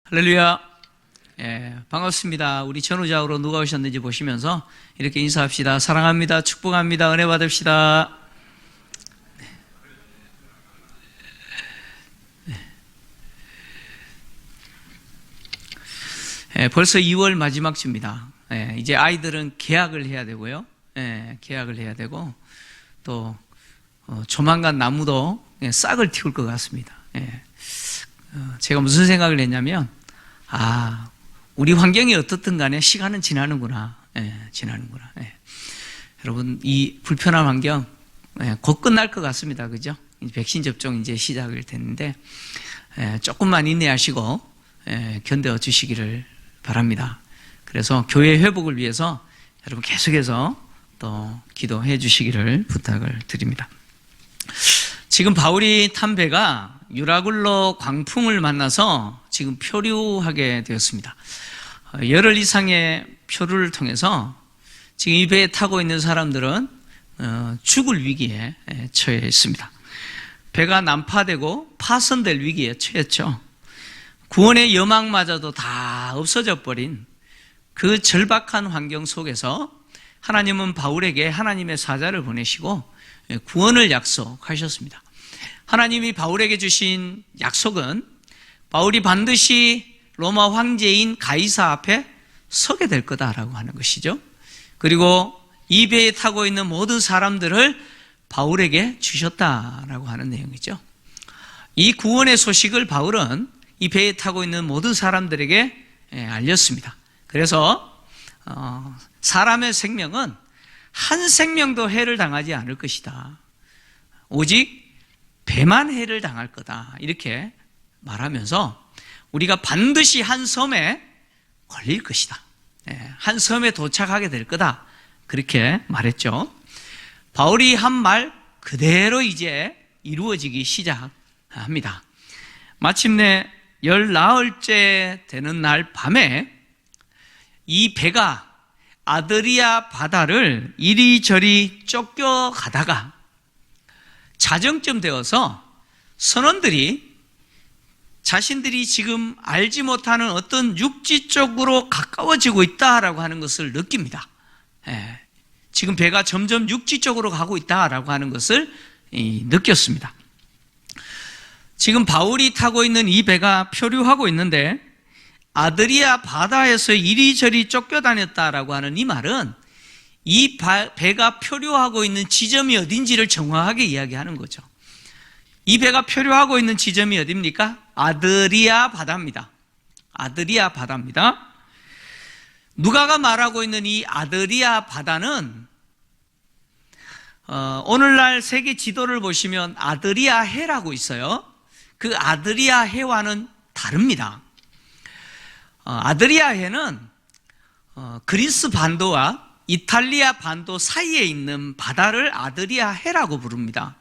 할렐루야. 반갑습니다. 우리 전후좌우로 누가 오셨는지 보시면서 이렇게 인사합시다. 사랑합니다. 축복합니다. 은혜 받읍시다. 벌써 2월 마지막 주입니다. 이제 아이들은 개학을 해야 되고요. 개학을 해야 되고 또 조만간 나무도 싹을 틔울 것 같습니다. 제가 무슨 생각을 했냐면 우리 환경이 어떻든 간에 시간은 지나는구나. 지나는구나. 여러분, 이 불편한 환경 곧 끝날 것 같습니다. 그죠? 백신 접종 이제 시작을 됐는데 조금만 인내하시고 견뎌 주시기를 바랍니다. 그래서 교회 회복을 위해서 여러분 계속해서 또 기도해 주시기를 부탁을 드립니다. 지금 바울이 탄 배가 유라굴로 광풍을 만나서 지금 표류하게 되었습니다. 열흘 이상의 표류를 통해서 지금 이 배에 타고 있는 사람들은 죽을 위기에 처해 있습니다. 배가 난파되고 파손될 위기에 처했죠. 구원의 여망마저도 다 없어져 버린 그 절박한 환경 속에서 하나님은 바울에게 하나님의 사자를 보내시고 구원을 약속하셨습니다. 하나님이 바울에게 주신 약속은 바울이 반드시 로마 황제인 가이사 앞에 서게 될 거다라고 하는 것이죠. 그리고 이 배에 타고 있는 모든 사람들을 바울에게 주셨다라고 하는 내용이죠. 이 구원의 소식을 바울은 이 배에 타고 있는 모든 사람들에게 알렸습니다. 그래서 사람의 생명은 한 생명도 해를 당하지 않을 것이다. 오직 배만 해를 당할 거다. 이렇게 말하면서 우리가 반드시 한 섬에 걸릴 것이다. 한 섬에 도착하게 될 거다. 그렇게 말했죠. 바울이 한 말 그대로 이제 이루어지기 시작합니다. 마침내 14흘째 되는 날 밤에 이 배가 아드리아 바다를 이리저리 쫓겨가다가 자정쯤 되어서 선원들이 자신들이 지금 알지 못하는 어떤 육지 쪽으로 가까워지고 있다라고 하는 것을 느낍니다. 지금 배가 점점 육지 쪽으로 가고 있다라고 하는 것을 느꼈습니다. 지금 바울이 타고 있는 이 배가 표류하고 있는데 아드리아 바다에서 이리저리 쫓겨다녔다라고 하는 이 말은 이 배가 표류하고 있는 지점이 어딘지를 정확하게 이야기하는 거죠. 이 배가 표류하고 있는 지점이 어디입니까? 아드리아 바다입니다. 아드리아 바다입니다. 누가가 말하고 있는 이 아드리아 바다는 오늘날 세계 지도를 보시면 아드리아 해라고 있어요. 그 아드리아 해와는 다릅니다. 아드리아 해는 그리스 반도와 이탈리아 반도 사이에 있는 바다를 아드리아 해라고 부릅니다.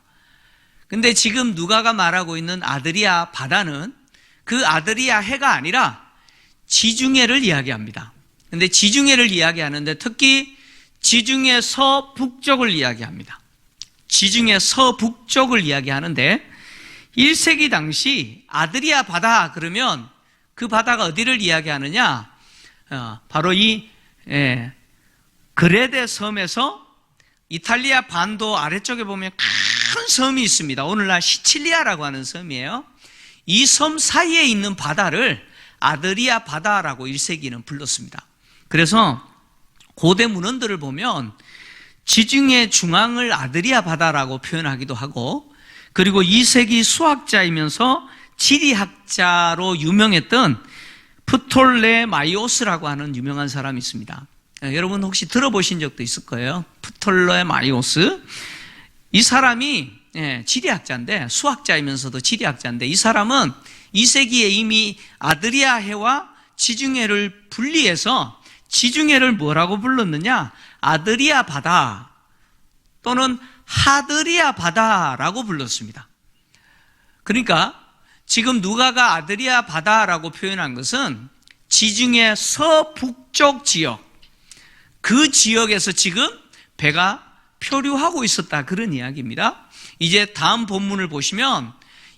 근데 지금 누가가 말하고 있는 아드리아 바다는 그 아드리아 해가 아니라 지중해를 이야기합니다. 근데 지중해를 이야기하는데 특히 지중해 서북쪽을 이야기합니다. 지중해 서북쪽을 이야기하는데 1세기 당시 아드리아 바다 그러면 그 바다가 어디를 이야기하느냐? 바로 이 그레데 섬에서 이탈리아 반도 아래쪽에 보면 큰 섬이 있습니다. 오늘날 시칠리아라고 하는 섬이에요. 이 섬 사이에 있는 바다를 아드리아 바다라고 1세기는 불렀습니다. 그래서 고대 문헌들을 보면 지중해 중앙을 아드리아 바다라고 표현하기도 하고 그리고 2세기 수학자이면서 지리학자로 유명했던 프톨레마이오스라고 하는 유명한 사람이 있습니다. 여러분 혹시 들어보신 적도 있을 거예요. 프톨레마이오스. 이 사람이 지리학자인데 수학자이면서도 지리학자인데 이 사람은 2세기에 이미 아드리아 해와 지중해를 분리해서 지중해를 뭐라고 불렀느냐? 아드리아 바다 또는 하드리아 바다라고 불렀습니다. 그러니까 지금 누가가 아드리아 바다라고 표현한 것은 지중해 서북쪽 지역, 그 지역에서 지금 배가 표류하고 있었다 그런 이야기입니다. 이제 다음 본문을 보시면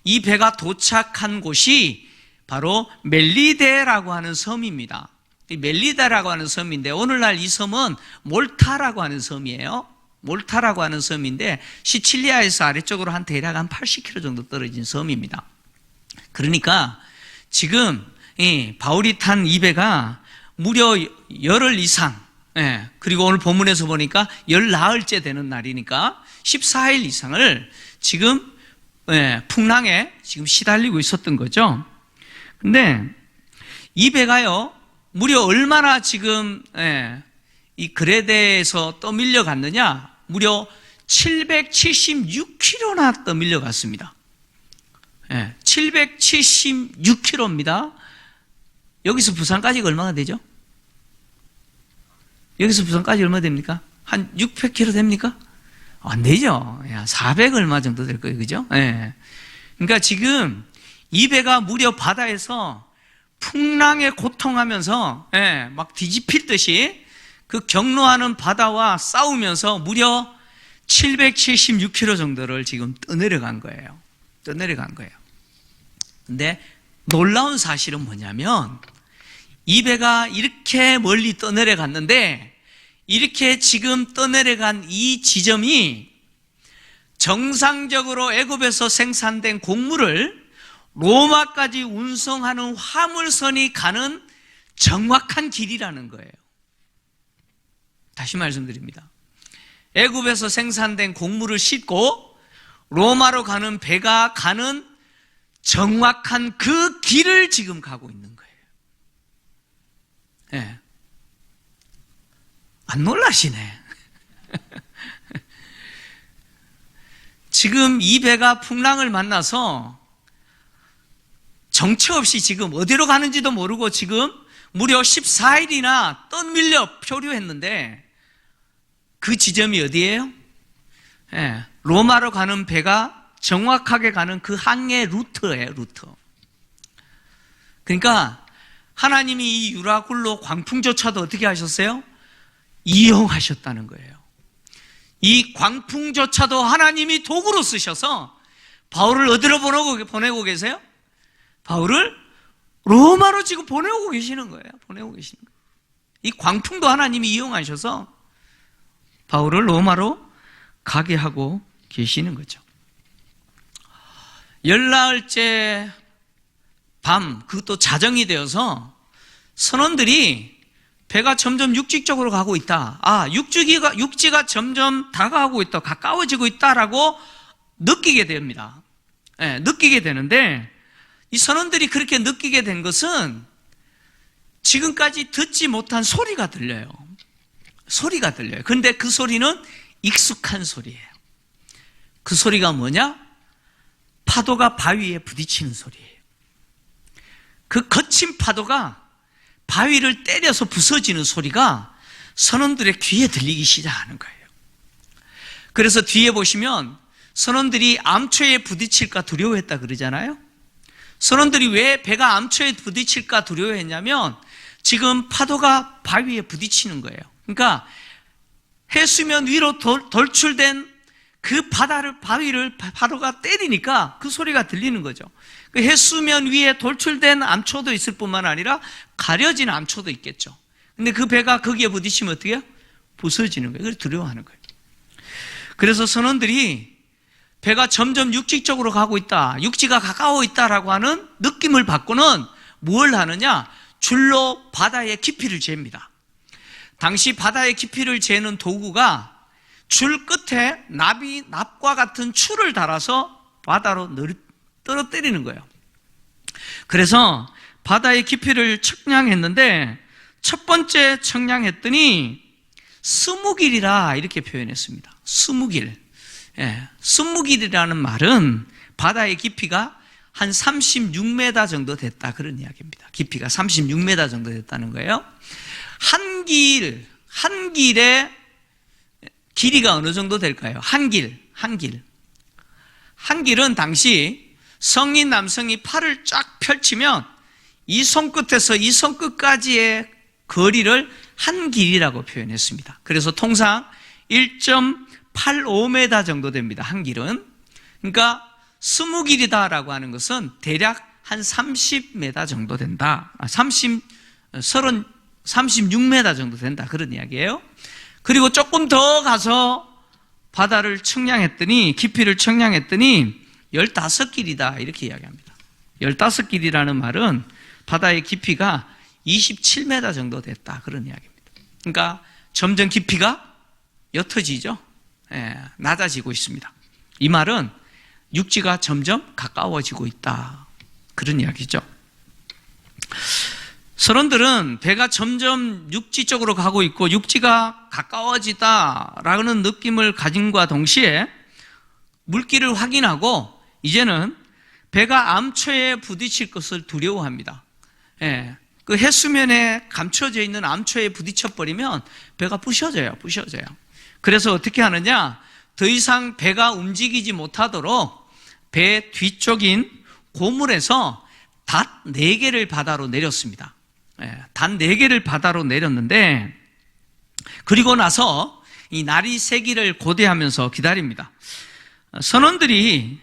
이 배가 도착한 곳이 바로 멜리데라고 하는 섬입니다. 이 멜리데라고 하는 섬인데 오늘날 이 섬은 몰타라고 하는 섬이에요. 몰타라고 하는 섬인데 시칠리아에서 아래쪽으로 대략 한 80km 정도 떨어진 섬입니다. 그러니까 지금 바울이 탄 이 배가 무려 열흘 이상, 그리고 오늘 본문에서 보니까 열나흘째 되는 날이니까 14일 이상을 지금 풍랑에 지금 시달리고 있었던 거죠. 근데 이 배가요, 무려 얼마나 지금 이 그레데에서 떠밀려 갔느냐? 무려 776km나 떠밀려 갔습니다. 776km입니다. 여기서 부산까지가 얼마나 되죠? 여기서 부산까지 얼마 됩니까? 한 600km 됩니까? 안 되죠. 400 얼마 정도 될 거예요. 그죠? 그러니까 지금 이 배가 무려 바다에서 풍랑에 고통하면서 막 뒤집힐 듯이 그 경로하는 바다와 싸우면서 무려 776km 정도를 지금 떠내려간 거예요. 떠내려간 거예요. 근데 놀라운 사실은 뭐냐면 이 배가 이렇게 멀리 떠내려갔는데 이렇게 지금 떠내려간 이 지점이 정상적으로 애굽에서 생산된 곡물을 로마까지 운송하는 화물선이 가는 정확한 길이라는 거예요. 다시 말씀드립니다. 애굽에서 생산된 곡물을 싣고 로마로 가는 배가 가는 정확한 그 길을 지금 가고 있는 거예요. 안 놀라시네. 지금 이 배가 풍랑을 만나서 정처 없이 지금 어디로 가는지도 모르고 지금 무려 14일이나 떠밀려 표류했는데 그 지점이 어디예요? 로마로 가는 배가 정확하게 가는 그 항해 루트예요, 루트. 그러니까 하나님이 이 유라굴로 광풍조차도 어떻게 하셨어요? 이용하셨다는 거예요. 이 광풍조차도 하나님이 도구로 쓰셔서 바울을 어디로 보내고 계세요? 바울을 로마로 지금 보내고 계시는 거예요. 보내고 계시는 거예요. 이 광풍도 하나님이 이용하셔서 바울을 로마로 가게 하고 계시는 거죠. 열나흘째 밤, 그것도 자정이 되어서 선원들이 배가 점점 육지 쪽으로 가고 있다. 육지가 점점 다가가고 있다. 가까워지고 있다라고 느끼게 됩니다. 느끼게 되는데 이 선원들이 그렇게 느끼게 된 것은 지금까지 듣지 못한 소리가 들려요. 소리가 들려요. 그런데 그 소리는 익숙한 소리예요. 그 소리가 뭐냐? 파도가 바위에 부딪히는 소리예요. 그 거친 파도가 바위를 때려서 부서지는 소리가 선원들의 귀에 들리기 시작하는 거예요. 그래서 뒤에 보시면 선원들이 암초에 부딪힐까 두려워했다 그러잖아요. 선원들이 왜 배가 암초에 부딪힐까 두려워했냐면 지금 파도가 바위에 부딪히는 거예요. 그러니까 해수면 위로 돌출된 그 바위를 파도가 때리니까 그 소리가 들리는 거죠. 그 해수면 위에 돌출된 암초도 있을 뿐만 아니라 가려진 암초도 있겠죠. 근데 그 배가 거기에 부딪히면 어떻게 해요? 부서지는 거예요. 그래서 두려워하는 거예요. 그래서 선원들이 배가 점점 육지 쪽으로 가고 있다, 육지가 가까워 있다라고 하는 느낌을 받고는 뭘 하느냐? 줄로 바다의 깊이를 잽니다. 당시 바다의 깊이를 재는 도구가 줄 끝에 납과 같은 줄을 달아서 바다로 떨어뜨리는 거예요. 그래서 바다의 깊이를 측량했는데 첫 번째 측량했더니 20길이라 이렇게 표현했습니다. 20길. 스무길이라는 말은 바다의 깊이가 한 36m 정도 됐다, 그런 이야기입니다. 깊이가 36m 정도 됐다는 거예요. 한 길의 길이가 어느 정도 될까요? 한 길은 당시 성인 남성이 팔을 쫙 펼치면 이 손끝에서 이 손끝까지의 거리를 한 길이라고 표현했습니다. 그래서 통상 1.85m 정도 됩니다. 한 길은. 그러니까 20길이다라고 하는 것은 대략 한 30m 정도 된다. 36m 정도 된다. 그런 이야기예요. 그리고 조금 더 가서 바다를 측량했더니, 깊이를 측량했더니 15길이다. 이렇게 이야기합니다. 15길이라는 말은 바다의 깊이가 27m 정도 됐다. 그런 이야기입니다. 그러니까 점점 깊이가 옅어지죠. 낮아지고 있습니다. 이 말은 육지가 점점 가까워지고 있다. 그런 이야기죠. 선원들은 배가 점점 육지 쪽으로 가고 있고 육지가 가까워지다라는 느낌을 가짐과 동시에 물길을 확인하고 이제는 배가 암초에 부딪힐 것을 두려워합니다. 그 해수면에 감춰져 있는 암초에 부딪혀버리면 배가 부셔져요. 그래서 어떻게 하느냐? 더 이상 배가 움직이지 못하도록 배 뒤쪽인 고물에서 닷 4개를 바다로 내렸습니다. 닷 4개를 바다로 내렸는데, 그리고 나서 이 날이 새기를 고대하면서 기다립니다. 선원들이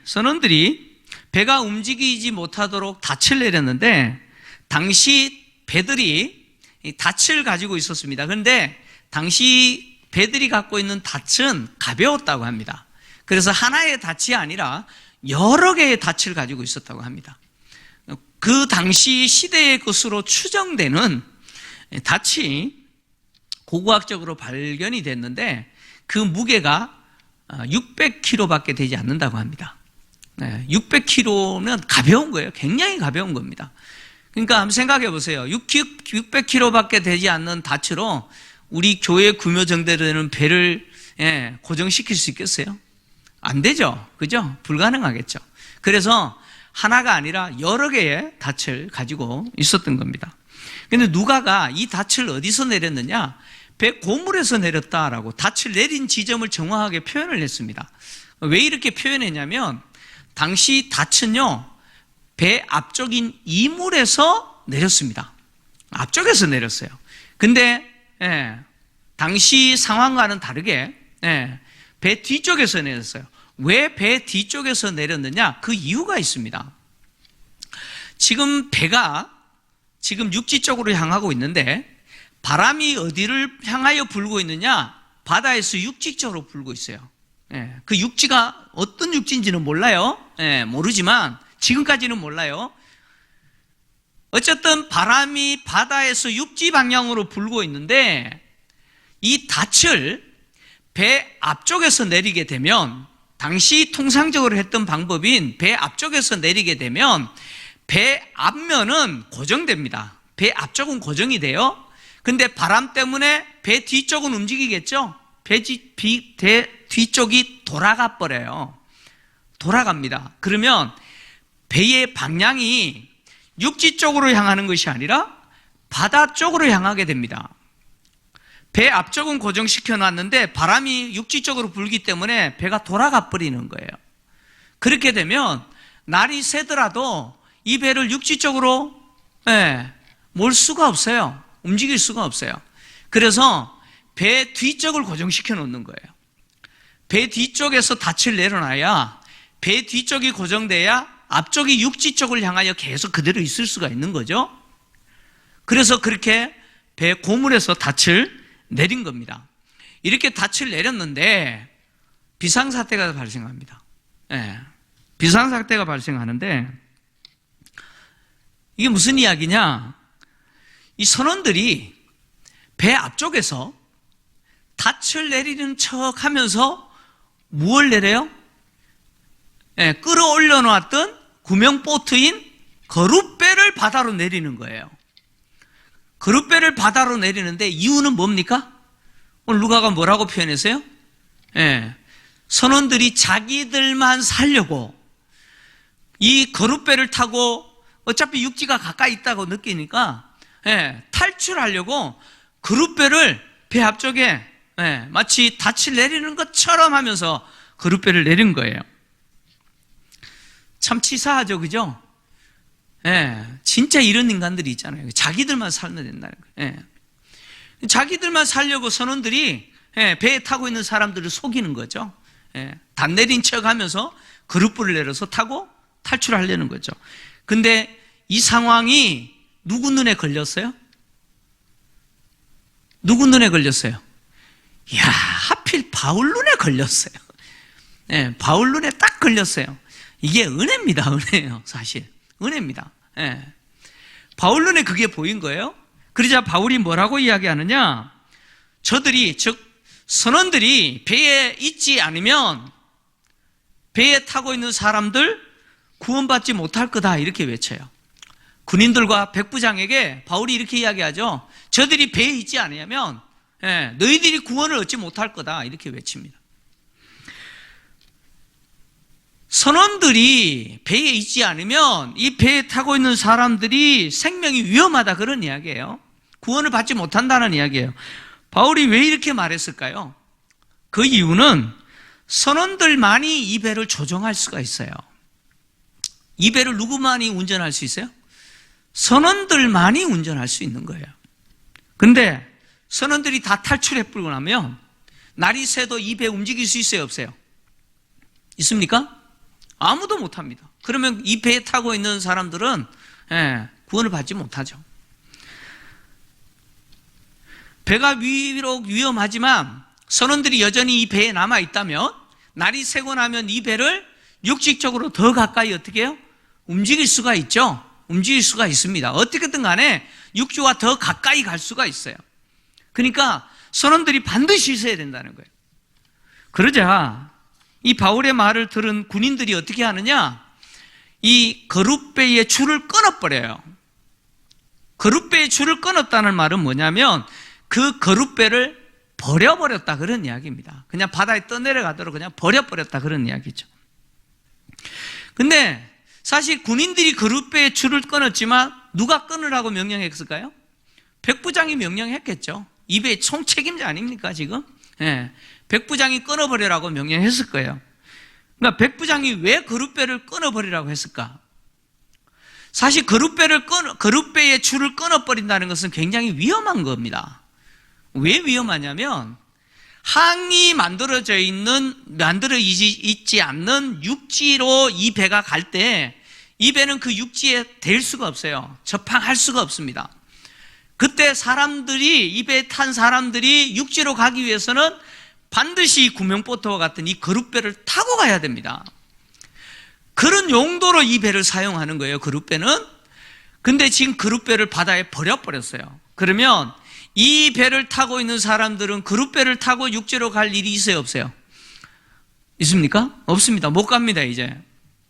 배가 움직이지 못하도록 닻을 내렸는데, 당시 배들이 닻을 가지고 있었습니다. 그런데 당시 배들이 갖고 있는 닻은 가벼웠다고 합니다. 그래서 하나의 닻이 아니라 여러 개의 닻을 가지고 있었다고 합니다. 그 당시 시대의 것으로 추정되는 닻이 고고학적으로 발견이 됐는데 그 무게가 600kg밖에 되지 않는다고 합니다. 600kg면 가벼운 거예요. 굉장히 가벼운 겁니다. 그러니까 한번 생각해 보세요. 600kg밖에 되지 않는 닻으로 우리 교회 규모 정도 되는 배를 고정시킬 수 있겠어요? 안 되죠. 그죠? 불가능하겠죠. 그래서 하나가 아니라 여러 개의 닻을 가지고 있었던 겁니다. 근데 누가가 이 닻을 어디서 내렸느냐? 배 고물에서 내렸다라고 닻을 내린 지점을 정확하게 표현을 했습니다. 왜 이렇게 표현했냐면 당시 닻은요, 배 앞쪽인 이물에서 내렸습니다. 앞쪽에서 내렸어요. 근데 당시 상황과는 다르게 배 뒤쪽에서 내렸어요. 왜 배 뒤쪽에서 내렸느냐? 그 이유가 있습니다. 지금 배가 지금 육지 쪽으로 향하고 있는데 바람이 어디를 향하여 불고 있느냐? 바다에서 육지 쪽으로 불고 있어요. 그 육지가 어떤 육지인지는 몰라요. 모르지만 지금까지는 몰라요. 어쨌든 바람이 바다에서 육지 방향으로 불고 있는데 이 닻을 배 앞쪽에서 내리게 되면, 당시 통상적으로 했던 방법인 배 앞쪽에서 내리게 되면 배 앞면은 고정됩니다. 배 앞쪽은 고정이 돼요. 근데 바람 때문에 배 뒤쪽은 움직이겠죠? 배 뒤쪽이 돌아가 버려요. 돌아갑니다. 그러면 배의 방향이 육지 쪽으로 향하는 것이 아니라 바다 쪽으로 향하게 됩니다. 배 앞쪽은 고정시켜 놨는데 바람이 육지 쪽으로 불기 때문에 배가 돌아가 버리는 거예요. 그렇게 되면 날이 새더라도 이 배를 육지 쪽으로 몰 수가 없어요. 움직일 수가 없어요. 그래서 배 뒤쪽을 고정시켜 놓는 거예요. 배 뒤쪽에서 닻을 내려놔야 배 뒤쪽이 고정돼야 앞쪽이 육지 쪽을 향하여 계속 그대로 있을 수가 있는 거죠. 그래서 그렇게 배 고물에서 닻을 내린 겁니다. 이렇게 닻을 내렸는데 비상사태가 발생합니다. 비상사태가 발생하는데 이게 무슨 이야기냐? 이 선원들이 배 앞쪽에서 닻을 내리는 척 하면서 무엇을 내려요? 끌어올려 놓았던 구명보트인 거룻배를 바다로 내리는 거예요. 거룻배를 바다로 내리는데 이유는 뭡니까? 오늘 누가가 뭐라고 표현했어요? 선원들이 자기들만 살려고 이 거룻배를 타고 어차피 육지가 가까이 있다고 느끼니까 탈출하려고 거룻배를 배 앞쪽에 마치 닻을 내리는 것처럼 하면서 거룻배를 내린 거예요. 참 치사하죠, 그죠? 진짜 이런 인간들이 있잖아요. 자기들만 살면 된다는 거예요. 자기들만 살려고 선원들이 배에 타고 있는 사람들을 속이는 거죠. 단 내린 척 하면서 그룹불을 내려서 타고 탈출하려는 거죠. 근데 이 상황이 누구 눈에 걸렸어요? 누구 눈에 걸렸어요? 이야, 하필 바울 눈에 걸렸어요. 네, 바울 눈에 딱 걸렸어요. 이게 은혜입니다. 은혜예요. 사실 은혜입니다. 네. 바울 눈에 그게 보인 거예요. 그러자 바울이 뭐라고 이야기하느냐, 저들이, 즉 선원들이 배에 있지 않으면 배에 타고 있는 사람들 구원받지 못할 거다, 이렇게 외쳐요. 군인들과 백부장에게 바울이 이렇게 이야기하죠. 저들이 배에 있지 않으면 너희들이 구원을 얻지 못할 거다, 이렇게 외칩니다. 선원들이 배에 있지 않으면 이 배에 타고 있는 사람들이 생명이 위험하다, 그런 이야기예요. 구원을 받지 못한다는 이야기예요. 바울이 왜 이렇게 말했을까요? 그 이유는 선원들만이 이 배를 조종할 수가 있어요. 이 배를 누구만이 운전할 수 있어요? 선원들만이 운전할 수 있는 거예요. 근데 선원들이 다 탈출해버리고 나면 날이 새도 이 배 움직일 수 있어요, 없어요? 있습니까? 아무도 못합니다. 그러면 이 배에 타고 있는 사람들은 구원을 받지 못하죠. 배가 비록 위험하지만 선원들이 여전히 이 배에 남아있다면 날이 새고 나면 이 배를 육식적으로 더 가까이 어떻게 해요? 움직일 수가 있죠. 움직일 수가 있습니다. 어떻게든 간에 육지와 더 가까이 갈 수가 있어요. 그러니까 선원들이 반드시 있어야 된다는 거예요. 그러자 이 바울의 말을 들은 군인들이 어떻게 하느냐, 이 거룻배의 줄을 끊어버려요. 거룻배의 줄을 끊었다는 말은 뭐냐면 그 거룻배를 버려버렸다, 그런 이야기입니다. 그냥 바다에 떠내려가도록 그냥 버려버렸다, 그런 이야기죠. 근데 사실 군인들이 거룻배의 줄을 끊었지만 누가 끊으라고 명령했을까요? 백부장이 명령했겠죠. 이 배의 총책임자 아닙니까 지금? 백부장이 끊어버리라고 명령했을 거예요. 그러니까 백부장이 왜 거룻배를 끊어버리라고 했을까? 사실 거룻배의 줄을 끊어버린다는 것은 굉장히 위험한 겁니다. 왜 위험하냐면 항이 만들어져 있지 않는 육지로 이 배가 갈 때 이 배는 그 육지에 댈 수가 없어요. 접항할 수가 없습니다. 그때 이 배에 탄 사람들이 육지로 가기 위해서는 반드시 구명보트와 같은 이 거룻배를 타고 가야 됩니다. 그런 용도로 이 배를 사용하는 거예요, 거룻배는. 근데 지금 거룻배를 바다에 버려버렸어요. 그러면 이 배를 타고 있는 사람들은 거룻배를 타고 육지로 갈 일이 있어요, 없어요? 있습니까? 없습니다. 못 갑니다, 이제.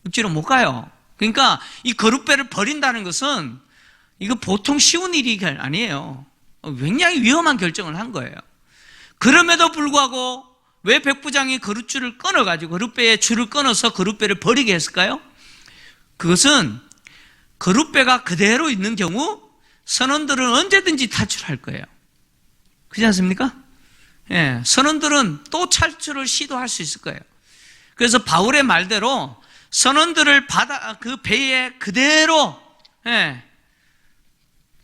육지로 못 가요. 그러니까 이 거룻배를 버린다는 것은 이거 보통 쉬운 일이 아니에요. 굉장히 위험한 결정을 한 거예요. 그럼에도 불구하고 왜 백부장이 거룻배의 줄을 끊어서 거룻배를 버리게 했을까요? 그것은 거룻배가 그대로 있는 경우 선원들은 언제든지 탈출할 거예요. 그렇지 않습니까? 선원들은 또 탈출을 시도할 수 있을 거예요. 그래서 바울의 말대로 선원들을 그 배에 그대로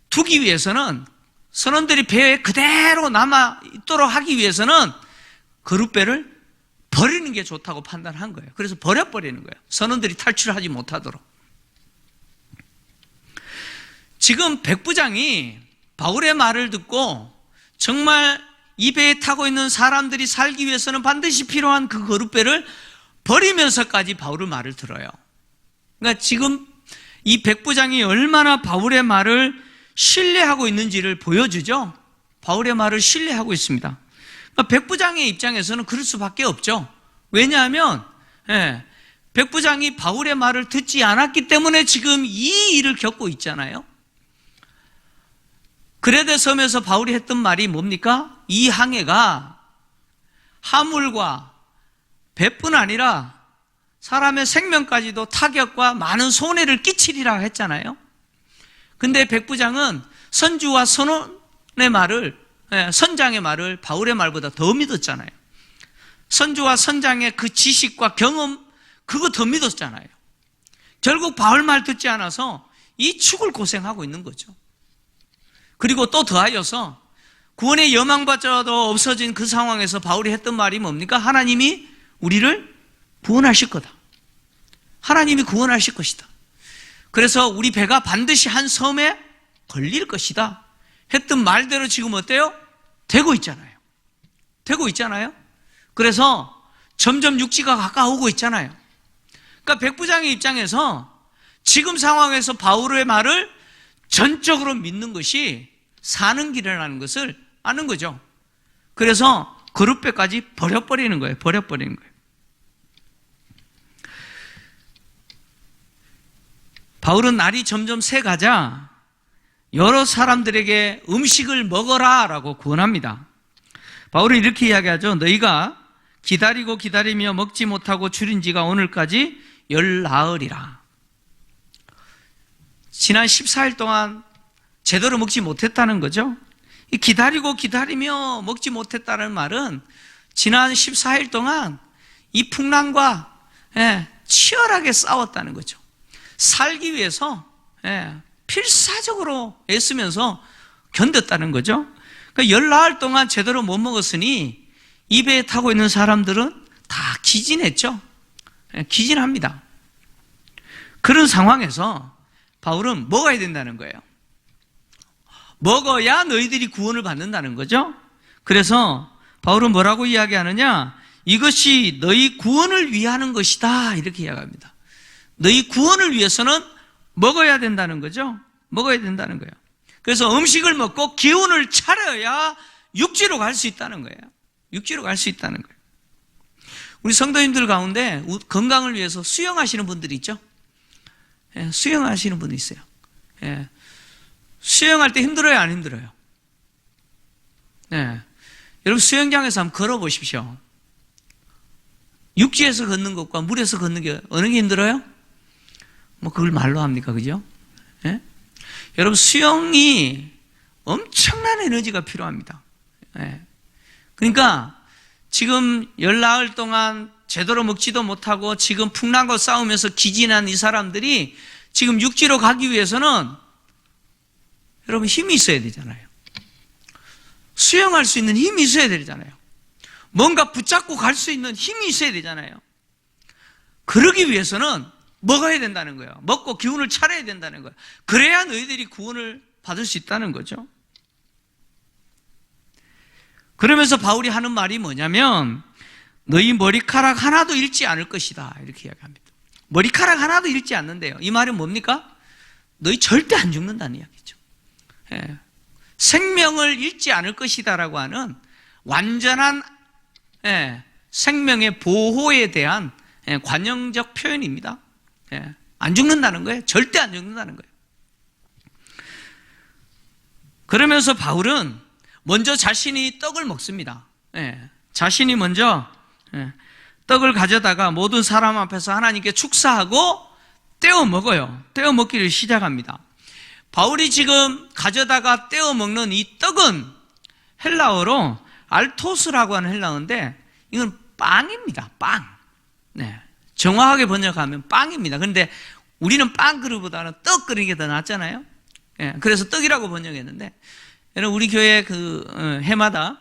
두기 위해서는, 선원들이 배에 그대로 남아 있도록 하기 위해서는 거룻배를 버리는 게 좋다고 판단한 거예요. 그래서 버려버리는 거예요. 선원들이 탈출하지 못하도록. 지금 백부장이 바울의 말을 듣고 정말 이 배에 타고 있는 사람들이 살기 위해서는 반드시 필요한 그 거룻배를 버리면서까지 바울의 말을 들어요. 그러니까 지금 이 백부장이 얼마나 바울의 말을 신뢰하고 있는지를 보여주죠. 바울의 말을 신뢰하고 있습니다. 그러니까 백부장의 입장에서는 그럴 수밖에 없죠. 왜냐하면 백부장이 바울의 말을 듣지 않았기 때문에 지금 이 일을 겪고 있잖아요. 그레데 섬에서 바울이 했던 말이 뭡니까? 이 항해가 화물과 배뿐 아니라 사람의 생명까지도 타격과 많은 손해를 끼치리라 했잖아요. 근데 백부장은 선주와 선원의 말을, 선장의 말을 바울의 말보다 더 믿었잖아요. 선주와 선장의 그 지식과 경험, 그거 더 믿었잖아요. 결국 바울 말 듣지 않아서 이 죽을 고생하고 있는 거죠. 그리고 또 더하여서 구원의 여망마저도 없어진 그 상황에서 바울이 했던 말이 뭡니까? 하나님이 우리를 구원하실 거다. 하나님이 구원하실 것이다. 그래서 우리 배가 반드시 한 섬에 걸릴 것이다 했던 말대로 지금 어때요? 되고 있잖아요. 되고 있잖아요. 그래서 점점 육지가 가까워오고 있잖아요. 그러니까 백부장의 입장에서 지금 상황에서 바울의 말을 전적으로 믿는 것이 사는 길이라는 것을 아는 거죠. 그래서 그릇배까지 버려버리는 거예요. 버려버리는 거예요. 바울은 날이 점점 새가자 여러 사람들에게 음식을 먹어라 라고 권합니다. 바울은 이렇게 이야기하죠. 너희가 기다리고 기다리며 먹지 못하고 줄인 지가 오늘까지 열나흘이라. 지난 14일 동안 제대로 먹지 못했다는 거죠. 이 기다리고 기다리며 먹지 못했다는 말은 지난 14일 동안 이 풍랑과 치열하게 싸웠다는 거죠. 살기 위해서 필사적으로 애쓰면서 견뎠다는 거죠. 그러니까 열나흘 동안 제대로 못 먹었으니 이 배에 타고 있는 사람들은 다 기진했죠. 기진합니다. 그런 상황에서 바울은 먹어야 된다는 거예요. 먹어야 너희들이 구원을 받는다는 거죠. 그래서 바울은 뭐라고 이야기하느냐? 이것이 너희 구원을 위하는 것이다 이렇게 이야기합니다. 너희 구원을 위해서는 먹어야 된다는 거죠. 먹어야 된다는 거예요. 그래서 음식을 먹고 기운을 차려야 육지로 갈 수 있다는 거예요. 육지로 갈 수 있다는 거예요. 우리 성도님들 가운데 건강을 위해서 수영하시는 분들이 있죠. 수영하시는 분이 있어요. 수영할 때 힘들어요, 안 힘들어요? 여러분 수영장에서 한번 걸어보십시오. 육지에서 걷는 것과 물에서 걷는 게 어느 게 힘들어요? 뭐 그걸 말로 합니까, 그죠? 여러분 수영이 엄청난 에너지가 필요합니다. 그러니까 지금 열나흘 동안 제대로 먹지도 못하고 지금 풍랑과 싸우면서 기진한 이 사람들이 지금 육지로 가기 위해서는 여러분 힘이 있어야 되잖아요. 수영할 수 있는 힘이 있어야 되잖아요. 뭔가 붙잡고 갈 수 있는 힘이 있어야 되잖아요. 그러기 위해서는 먹어야 된다는 거예요. 먹고 기운을 차려야 된다는 거예요. 그래야 너희들이 구원을 받을 수 있다는 거죠. 그러면서 바울이 하는 말이 뭐냐면 너희 머리카락 하나도 잃지 않을 것이다 이렇게 이야기합니다. 머리카락 하나도 잃지 않는데요. 이 말은 뭡니까? 너희 절대 안 죽는다는 이야기죠. 생명을 잃지 않을 것이다라고 하는 완전한 생명의 보호에 대한 관용적 표현입니다. 안 죽는다는 거예요. 절대 안 죽는다는 거예요. 그러면서 바울은 먼저 자신이 떡을 먹습니다. 자신이 먼저 떡을 가져다가 모든 사람 앞에서 하나님께 축사하고 떼어 먹어요. 떼어 먹기를 시작합니다. 바울이 지금 가져다가 떼어 먹는 이 떡은 헬라어로 알토스라고 하는 헬라어인데 이건 빵입니다. 빵. 정확하게 번역하면 빵입니다. 그런데 우리는 빵 그릇보다는 떡 그릇이 게 더 낫잖아요. 그래서 떡이라고 번역했는데 여러분 우리 교회 해마다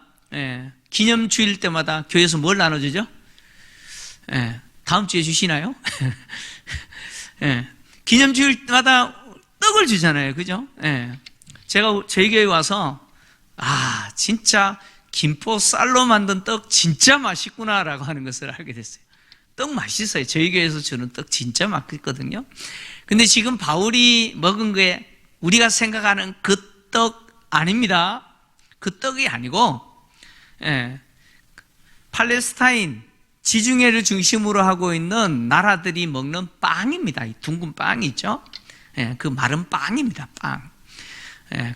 기념 주일 때마다 교회에서 뭘 나눠주죠? 다음 주에 주시나요? 기념 주일마다 떡을 주잖아요. 그죠? 제가 저희 교회 와서 진짜 김포 쌀로 만든 떡 진짜 맛있구나라고 하는 것을 알게 됐어요. 떡 맛있어요. 저희 교회에서 주는 떡 진짜 맛있거든요. 근데 지금 바울이 먹은 게 우리가 생각하는 그 떡 아닙니다. 그 떡이 아니고 팔레스타인 지중해를 중심으로 하고 있는 나라들이 먹는 빵입니다. 이 둥근 빵이 있죠. 그 마른 빵입니다. 빵.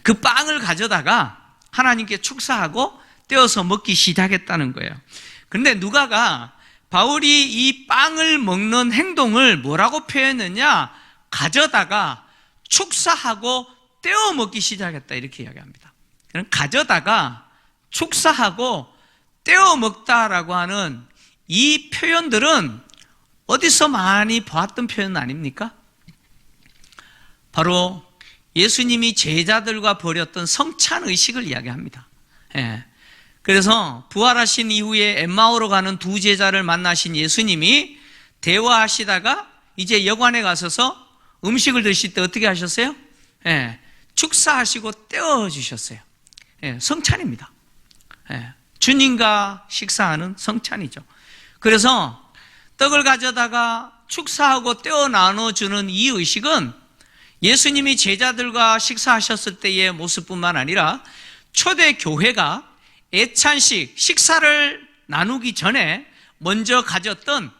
그 빵을 가져다가 하나님께 축사하고 떼어서 먹기 시작했다는 거예요. 그런데 누가가 바울이 이 빵을 먹는 행동을 뭐라고 표현했느냐? 가져다가 축사하고 떼어 먹기 시작했다 이렇게 이야기합니다. 그럼 가져다가 축사하고 떼어 먹다라고 하는 이 표현들은 어디서 많이 보았던 표현 아닙니까? 바로 예수님이 제자들과 벌였던 성찬 의식을 이야기합니다. 그래서 부활하신 이후에 엠마오로 가는 두 제자를 만나신 예수님이 대화하시다가 이제 여관에 가셔서 음식을 드실 때 어떻게 하셨어요? 예, 축사하시고 떼어주셨어요. 예, 성찬입니다. 예, 주님과 식사하는 성찬이죠. 그래서 떡을 가져다가 축사하고 떼어 나눠주는 이 의식은 예수님이 제자들과 식사하셨을 때의 모습뿐만 아니라 초대 교회가 애찬식, 식사를 나누기 전에 먼저 가졌던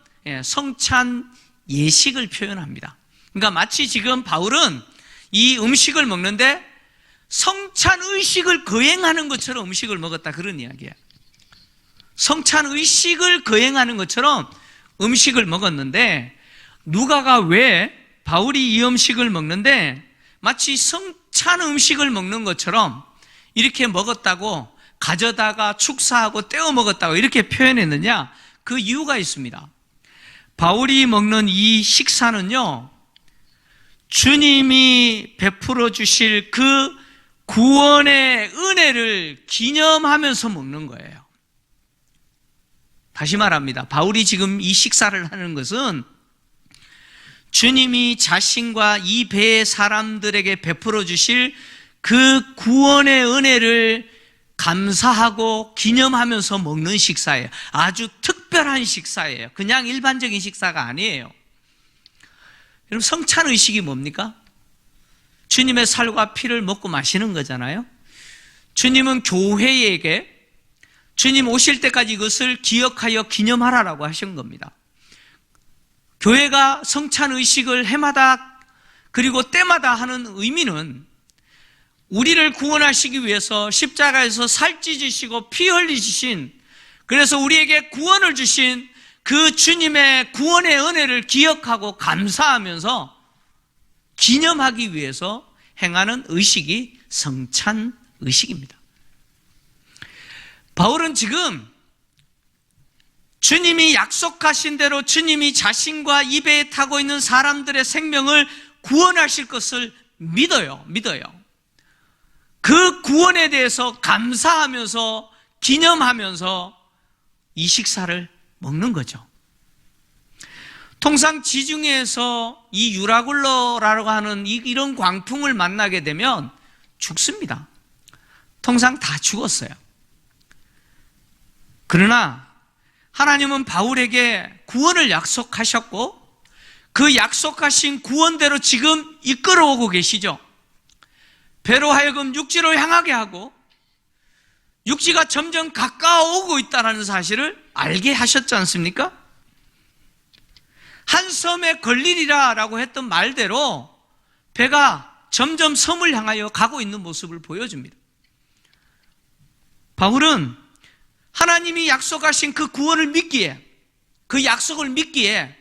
성찬 예식을 표현합니다. 그러니까 마치 지금 바울은 이 음식을 먹는데 성찬 의식을 거행하는 것처럼 음식을 먹었다, 그런 이야기예요. 성찬 의식을 거행하는 것처럼 음식을 먹었는데, 누가가 왜 바울이 이 음식을 먹는데 마치 성찬 음식을 먹는 것처럼 이렇게 먹었다고, 가져다가 축사하고 떼어 먹었다고 이렇게 표현했느냐? 그 이유가 있습니다. 바울이 먹는 이 식사는요, 주님이 베풀어 주실 그 구원의 은혜를 기념하면서 먹는 거예요. 다시 말합니다. 바울이 지금 이 식사를 하는 것은 주님이 자신과 이 배의 사람들에게 베풀어 주실 그 구원의 은혜를 감사하고 기념하면서 먹는 식사예요. 아주 특별한 식사예요. 그냥 일반적인 식사가 아니에요. 여러분, 성찬 의식이 뭡니까? 주님의 살과 피를 먹고 마시는 거잖아요. 주님은 교회에게 주님 오실 때까지 이것을 기억하여 기념하라라고 하신 겁니다. 교회가 성찬 의식을 해마다 그리고 때마다 하는 의미는 우리를 구원하시기 위해서 십자가에서 살 찢으시고 피 흘리신, 그래서 우리에게 구원을 주신 그 주님의 구원의 은혜를 기억하고 감사하면서 기념하기 위해서 행하는 의식이 성찬 의식입니다. 바울은 지금 주님이 약속하신 대로 주님이 자신과 이 배에 타고 있는 사람들의 생명을 구원하실 것을 믿어요. 그 구원에 대해서 감사하면서 기념하면서 이 식사를 먹는 거죠. 통상 지중해에서 이 유라굴로라고 하는 이런 광풍을 만나게 되면 죽습니다. 통상 다 죽었어요. 그러나 하나님은 바울에게 구원을 약속하셨고 그 약속하신 구원대로 지금 이끌어오고 계시죠. 배로 하여금 육지로 향하게 하고 육지가 점점 가까워오고 있다는 사실을 알게 하셨지 않습니까? 한 섬에 걸리리라 라고 했던 말대로 배가 점점 섬을 향하여 가고 있는 모습을 보여줍니다. 바울은 하나님이 약속하신 그 구원을 믿기에, 그 약속을 믿기에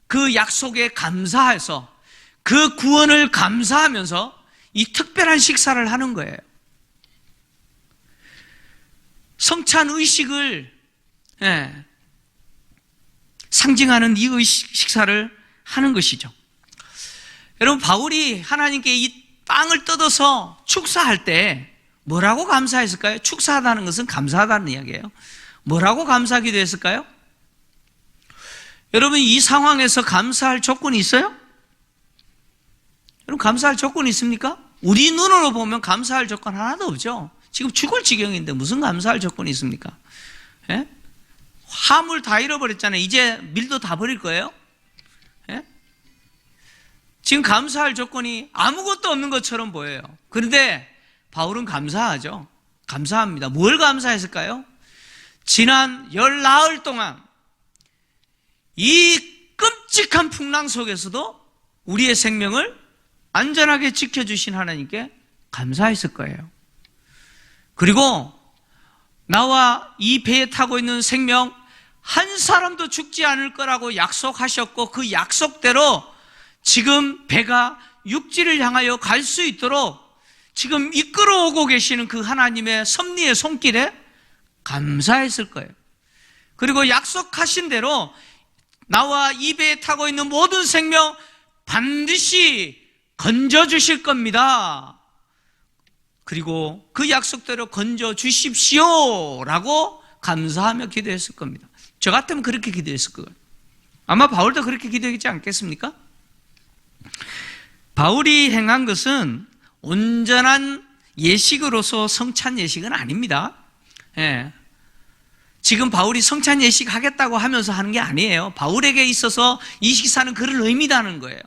그 약속에 감사해서 그 구원을 감사하면서 이 특별한 식사를 하는 거예요. 성찬 의식을 상징하는 이 식사를 하는 것이죠. 여러분, 바울이 하나님께 이 빵을 뜯어서 축사할 때 뭐라고 감사했을까요? 축사하다는 것은 감사하다는 이야기예요. 뭐라고 감사하기도 했을까요? 여러분, 이 상황에서 감사할 조건이 있어요? 여러분, 감사할 조건이 있습니까? 우리 눈으로 보면 감사할 조건 하나도 없죠. 지금 죽을 지경인데 무슨 감사할 조건이 있습니까? 예? 화물 다 잃어버렸잖아요. 이제 밀도 다 버릴 거예요? 예? 지금 감사할 조건이 아무것도 없는 것처럼 보여요. 그런데 바울은 감사하죠. 감사합니다. 뭘 감사했을까요? 지난 열나흘 동안 이 끔찍한 풍랑 속에서도 우리의 생명을 안전하게 지켜주신 하나님께 감사했을 거예요. 그리고 나와 이 배에 타고 있는 생명 한 사람도 죽지 않을 거라고 약속하셨고 그 약속대로 지금 배가 육지를 향하여 갈 수 있도록 지금 이끌어오고 계시는 그 하나님의 섭리의 손길에 감사했을 거예요. 그리고 약속하신 대로 나와 이 배에 타고 있는 모든 생명 반드시 건져주실 겁니다. 그리고 그 약속대로 건져주십시오 라고 감사하며 기도했을 겁니다. 저 같으면 그렇게 기도했을 거예요. 아마 바울도 그렇게 기도했지 않겠습니까? 바울이 행한 것은 온전한 예식으로서 성찬 예식은 아닙니다. 예. 지금 바울이 성찬 예식 하겠다고 하면서 하는 게 아니에요. 바울에게 있어서 이 식사는 그럴 의미다 하는 거예요.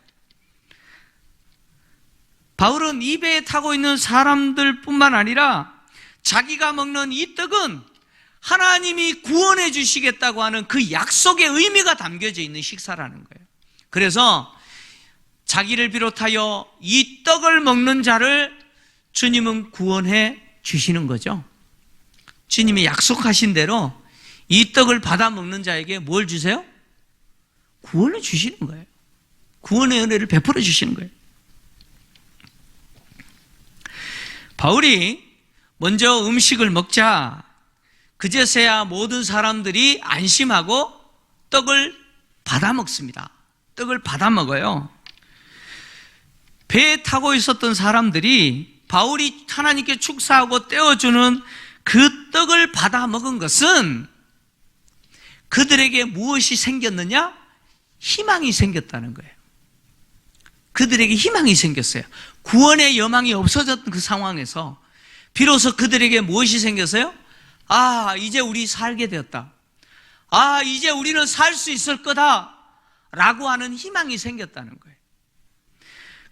바울은 이 배에 타고 있는 사람들 뿐만 아니라 자기가 먹는 이 떡은 하나님이 구원해 주시겠다고 하는 그 약속의 의미가 담겨져 있는 식사라는 거예요. 그래서 자기를 비롯하여 이 떡을 먹는 자를 주님은 구원해 주시는 거죠. 주님이 약속하신 대로 이 떡을 받아 먹는 자에게 뭘 주세요? 구원을 주시는 거예요. 구원의 은혜를 베풀어 주시는 거예요. 바울이 먼저 음식을 먹자 그제서야 모든 사람들이 안심하고 떡을 받아 먹습니다. 떡을 받아 먹어요. 배에 타고 있었던 사람들이 바울이 하나님께 축사하고 떼어주는 그 떡을 받아 먹은 것은 그들에게 무엇이 생겼느냐? 희망이 생겼다는 거예요. 그들에게 희망이 생겼어요. 구원의 여망이 없어졌던 그 상황에서 비로소 그들에게 무엇이 생겼어요? 아, 이제 우리 살게 되었다. 아, 이제 우리는 살 수 있을 거다. 라고 하는 희망이 생겼다는 거예요.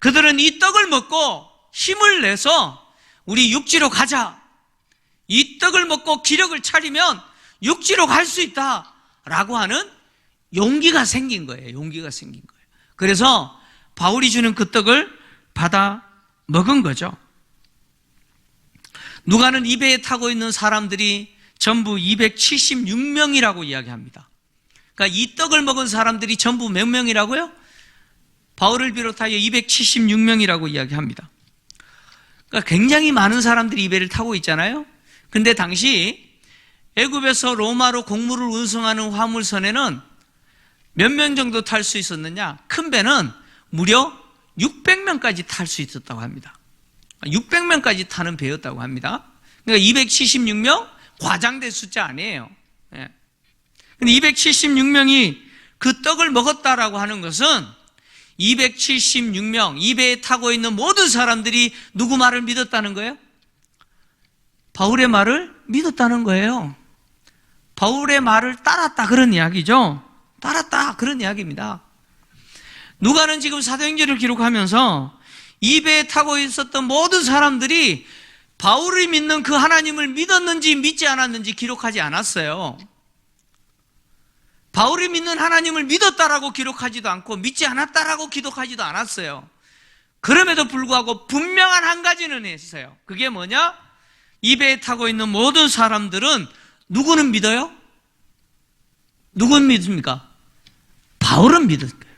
그들은 이 떡을 먹고 힘을 내서 우리 육지로 가자. 이 떡을 먹고 기력을 차리면 육지로 갈 수 있다. 라고 하는 용기가 생긴 거예요. 용기가 생긴 거예요. 그래서 바울이 주는 그 떡을 받아 먹은 거죠. 누가는 이 배에 타고 있는 사람들이 전부 276명이라고 이야기합니다. 그러니까 이 떡을 먹은 사람들이 전부 몇 명이라고요? 바울을 비롯하여 276명이라고 이야기합니다. 그러니까 굉장히 많은 사람들이 이 배를 타고 있잖아요. 근데 당시 애굽에서 로마로 곡물을 운송하는 화물선에는 몇 명 정도 탈 수 있었느냐? 큰 배는 무려 600명까지 탈 수 있었다고 합니다. 600명까지 타는 배였다고 합니다. 그러니까 276명 과장된 숫자 아니에요. 예. 근데 276명이 그 떡을 먹었다라고 하는 것은 276명, 이 배에 타고 있는 모든 사람들이 누구 말을 믿었다는 거예요? 바울의 말을 믿었다는 거예요. 바울의 말을 따랐다 그런 이야기죠. 따랐다 그런 이야기입니다. 누가는 지금 사도행전을 기록하면서 이 배에 타고 있었던 모든 사람들이 바울이 믿는 그 하나님을 믿었는지 믿지 않았는지 기록하지 않았어요. 바울이 믿는 하나님을 믿었다라고 기록하지도 않고 믿지 않았다라고 기록하지도 않았어요. 그럼에도 불구하고 분명한 한 가지는 했어요. 그게 뭐냐? 이 배에 타고 있는 모든 사람들은 누구는 믿어요? 누구는 믿습니까? 바울은 믿을 거예요.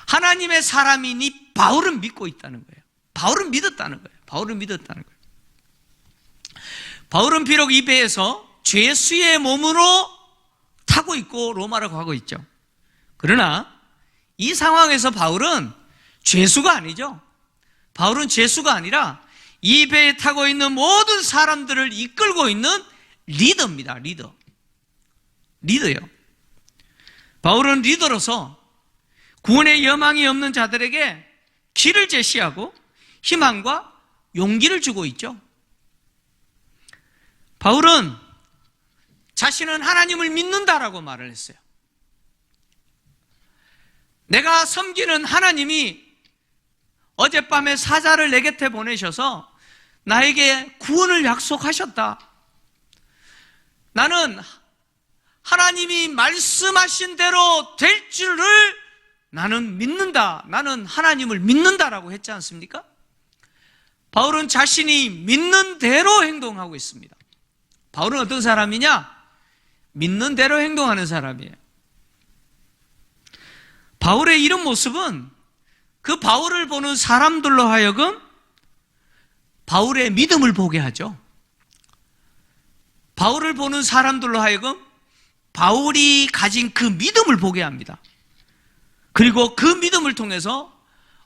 하나님의 사람이니 바울은 믿고 있다는 거예요. 바울은 믿었다는 거예요. 바울은 믿었다는 거예요. 바울은 비록 이 배에서 죄수의 몸으로 타고 있고 로마로 가고 있죠. 그러나 이 상황에서 바울은 죄수가 아니죠. 바울은 죄수가 아니라 이 배에 타고 있는 모든 사람들을 이끌고 있는 리더입니다. 리더예요. 바울은 리더로서 구원의 여망이 없는 자들에게 길을 제시하고 희망과 용기를 주고 있죠. 바울은 자신은 하나님을 믿는다라고 말을 했어요. 내가 섬기는 하나님이 어젯밤에 사자를 내 곁에 보내셔서 나에게 구원을 약속하셨다. 나는 하나님이 말씀하신 대로 될 줄을 나는 믿는다. 나는 하나님을 믿는다라고 했지 않습니까? 바울은 자신이 믿는 대로 행동하고 있습니다. 바울은 어떤 사람이냐? 믿는 대로 행동하는 사람이에요. 바울의 이런 모습은 그 바울을 보는 사람들로 하여금 바울의 믿음을 보게 하죠. 바울을 보는 사람들로 하여금 바울이 가진 그 믿음을 보게 합니다. 그리고 그 믿음을 통해서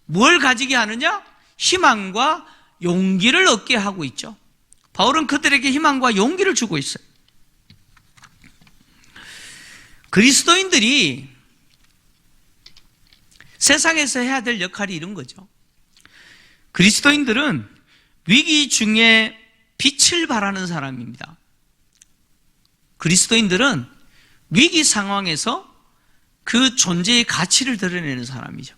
뭘 가지게 하느냐? 희망과 용기를 얻게 하고 있죠. 바울은 그들에게 희망과 용기를 주고 있어요. 그리스도인들이 세상에서 해야 될 역할이 이런 거죠. 그리스도인들은 위기 중에 빛을 발하는 사람입니다. 그리스도인들은 위기 상황에서 그 존재의 가치를 드러내는 사람이죠.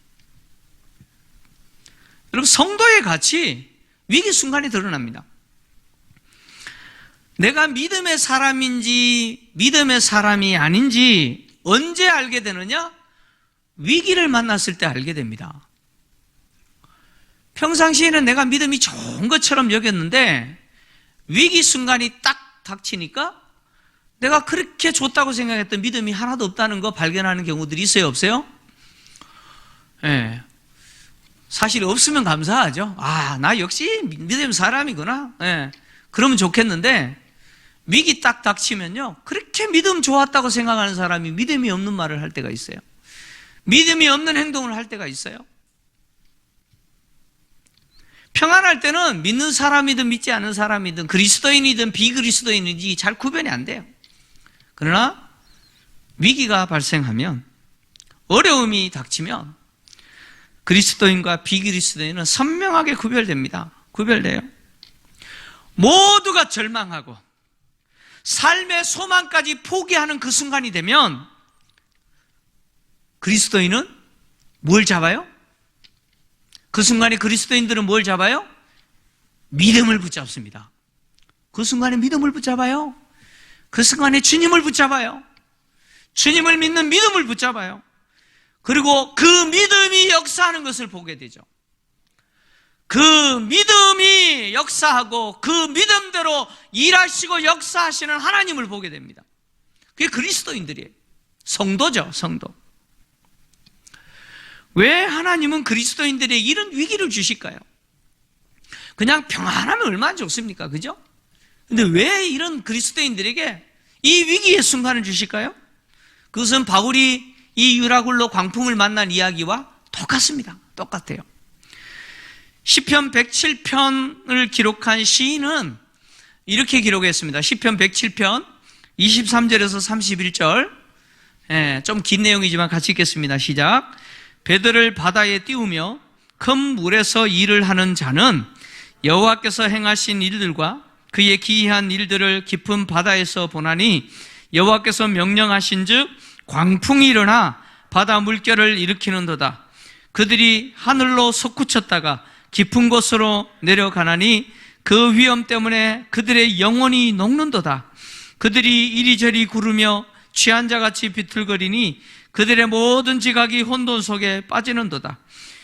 여러분, 성도의 가치 위기 순간에 드러납니다. 내가 믿음의 사람인지 믿음의 사람이 아닌지 언제 알게 되느냐? 위기를 만났을 때 알게 됩니다. 평상시에는 내가 믿음이 좋은 것처럼 여겼는데 위기 순간이 딱 닥치니까 내가 그렇게 좋다고 생각했던 믿음이 하나도 없다는 거 발견하는 경우들이 있어요, 없어요? 예. 사실 없으면 감사하죠. 아, 나 역시 믿음 사람이구나. 예. 그러면 좋겠는데 위기 딱 닥치면요, 그렇게 믿음 좋았다고 생각하는 사람이 믿음이 없는 말을 할 때가 있어요. 믿음이 없는 행동을 할 때가 있어요. 평안할 때는 믿는 사람이든 믿지 않는 사람이든 그리스도인이든 비그리스도인인지 잘 구별이 안 돼요. 그러나 위기가 발생하면, 어려움이 닥치면 그리스도인과 비그리스도인은 선명하게 구별됩니다. 구별돼요. 모두가 절망하고 삶의 소망까지 포기하는 그 순간이 되면 그리스도인은 뭘 잡아요? 그 순간에 그리스도인들은 뭘 잡아요? 믿음을 붙잡습니다. 그 순간에 믿음을 붙잡아요. 그 순간에 주님을 붙잡아요. 주님을 믿는 믿음을 붙잡아요. 그리고 그 믿음이 역사하는 것을 보게 되죠. 그 믿음이 역사하고 그 믿음대로 일하시고 역사하시는 하나님을 보게 됩니다. 그게 그리스도인들이에요. 성도죠, 성도. 왜 하나님은 그리스도인들에게 이런 위기를 주실까요? 그냥 평안하면 얼마나 좋습니까? 그죠? 근데 왜 이런 그리스도인들에게 이 위기의 순간을 주실까요? 그것은 바울이 이 유라굴로 광풍을 만난 이야기와 똑같습니다. 똑같아요. 시편 107편을 기록한 시인은 이렇게 기록했습니다. 시편 107편 23절에서 31절, 좀 긴 내용이지만 같이 읽겠습니다. 시작. 배들을 바다에 띄우며 큰 물에서 일을 하는 자는 여호와께서 행하신 일들과 그의 기이한 일들을 깊은 바다에서 보나니 여호와께서 명령하신즉 광풍이 일어나 바다 물결을 일으키는도다. 그들이 하늘로 솟구쳤다가 깊은 곳으로 내려가나니 그 위험 때문에 그들의 영혼이 녹는도다. 그들이 이리저리 구르며 취한 자같이 비틀거리니 그들의 모든 지각이 혼돈 속에 빠지는도다.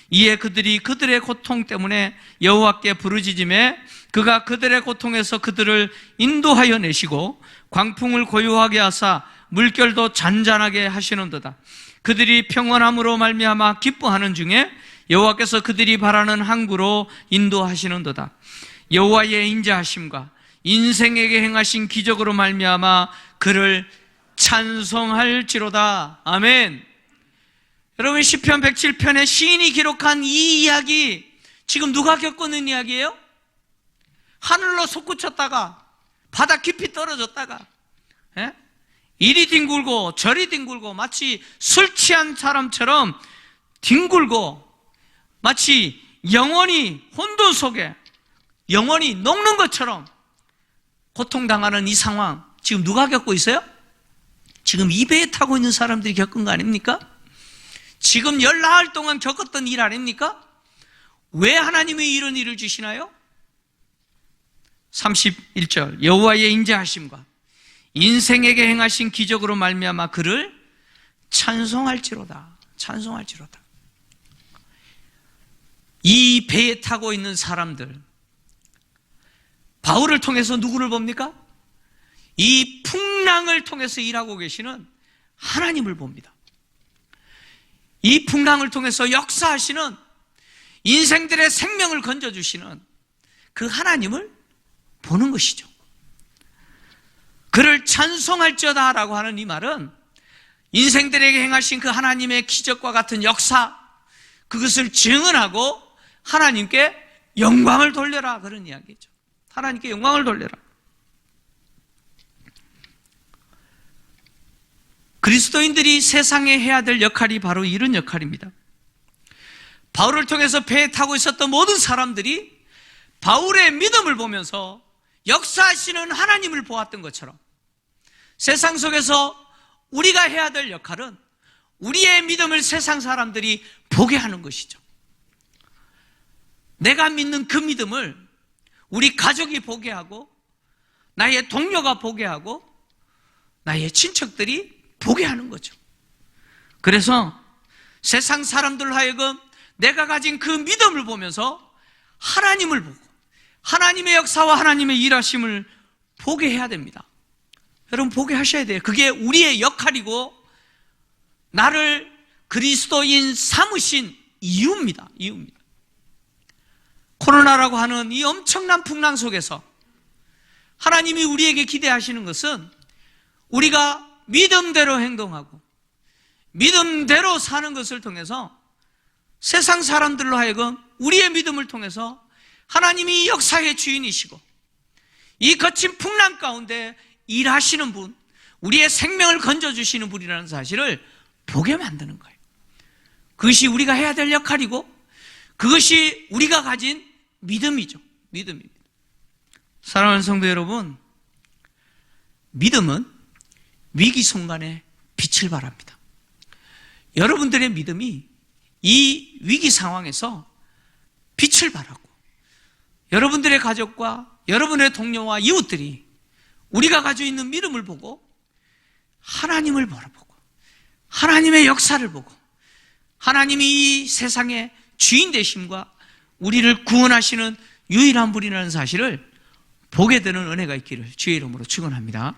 이에 그들이 그들의 고통 때문에 여호와께 부르짖으매 그가 그들의 고통에서 그들을 인도하여 내시고 광풍을 고요하게 하사 물결도 잔잔하게 하시는도다. 그들이 평안함으로 말미암아 기뻐하는 중에 여호와께서 그들이 바라는 항구로 인도하시는도다. 여호와의 인자하심과 인생에게 행하신 기적으로 말미암아 그를 찬송할지로다. 아멘. 여러분, 시편 107편의 시인이 기록한 이 이야기, 지금 누가 겪는 이야기예요? 하늘로 솟구쳤다가 바다 깊이 떨어졌다가 이리 뒹굴고 저리 뒹굴고 마치 술 취한 사람처럼 뒹굴고 마치 영혼이 혼돈 속에 영혼이 녹는 것처럼 고통당하는 이 상황, 지금 누가 겪고 있어요? 지금 이 배에 타고 있는 사람들이 겪은 거 아닙니까? 지금 열나흘 동안 겪었던 일 아닙니까? 왜 하나님이 이런 일을 주시나요? 31절 여호와의 인자하심과 인생에게 행하신 기적으로 말미암아 그를 찬송할지로다. 찬송할지로다. 이 배에 타고 있는 사람들, 바울을 통해서 누구를 봅니까? 이 풍랑을 통해서 일하고 계시는 하나님을 봅니다. 이 풍랑을 통해서 역사하시는, 인생들의 생명을 건져주시는 그 하나님을 보는 것이죠. 그를 찬송할지어다 라고 하는 이 말은 인생들에게 행하신 그 하나님의 기적과 같은 역사, 그것을 증언하고 하나님께 영광을 돌려라, 그런 이야기죠. 하나님께 영광을 돌려라. 그리스도인들이 세상에 해야 될 역할이 바로 이런 역할입니다. 바울을 통해서 배에 타고 있었던 모든 사람들이 바울의 믿음을 보면서 역사하시는 하나님을 보았던 것처럼 세상 속에서 우리가 해야 될 역할은 우리의 믿음을 세상 사람들이 보게 하는 것이죠. 내가 믿는 그 믿음을 우리 가족이 보게 하고 나의 동료가 보게 하고 나의 친척들이 보게 하는 거죠. 그래서 세상 사람들 하여금 내가 가진 그 믿음을 보면서 하나님을 보고 하나님의 역사와 하나님의 일하심을 보게 해야 됩니다. 여러분 보게 하셔야 돼요. 그게 우리의 역할이고 나를 그리스도인 삼으신 이유입니다. 코로나라고 하는 이 엄청난 풍랑 속에서 하나님이 우리에게 기대하시는 것은 우리가 믿음대로 행동하고 믿음대로 사는 것을 통해서 세상 사람들로 하여금 우리의 믿음을 통해서 하나님이 역사의 주인이시고 이 거친 풍랑 가운데 일하시는 분, 우리의 생명을 건져주시는 분이라는 사실을 보게 만드는 거예요. 그것이 우리가 해야 될 역할이고 그것이 우리가 가진 믿음이죠. 믿음입니다. 사랑하는 성도 여러분, 믿음은 위기 순간에 빛을 발합니다. 여러분들의 믿음이 이 위기 상황에서 빛을 발하고 여러분들의 가족과 여러분의 동료와 이웃들이 우리가 가지고 있는 믿음을 보고 하나님을 바라보고 하나님의 역사를 보고 하나님이 이 세상의 주인 되심과 우리를 구원하시는 유일한 분이라는 사실을 보게 되는 은혜가 있기를 주의 이름으로 축원합니다.